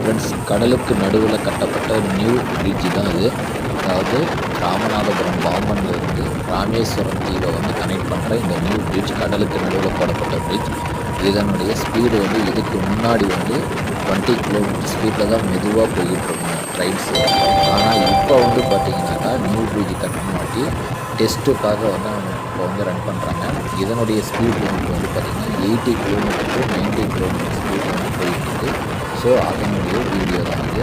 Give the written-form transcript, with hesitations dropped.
Friends, கடலுக்கு நடுவில் கட்டப்பட்ட நியூ பிரிட்ஜ் தான் இது. அதாவது ராமநாதபுரம் பாம்பன்லேருந்து ராமேஸ்வரம் தீவை கனெக்ட் பண்ணுற இந்த நியூ பிரிட்ஜ், கடலுக்கு நடுவில் போடப்பட்ட பிரிட்ஜ். இதனுடைய ஸ்பீடு இதுக்கு முன்னாடி 20 கிலோமீட்டர் ஸ்பீடில் தான் மெதுவாக போய்கிட்டு இருக்கும் ட்ரெயின்ஸு. ஆனால் இப்போ பார்த்திங்கனாக்கா நியூ பிரிட்ஜ் கட்டணமாட்டி டெஸ்ட்டுக்காக இப்போ ரன் பண்ணுறாங்க. இதனுடைய ஸ்பீட் பார்த்திங்கன்னா 80 கிலோமீட்டர் டு 90 கிலோமீட்டர் ஸ்பீட் போயிட்டு இருக்குது. ஸோ அதனுடைய வீடியோ தான் இது.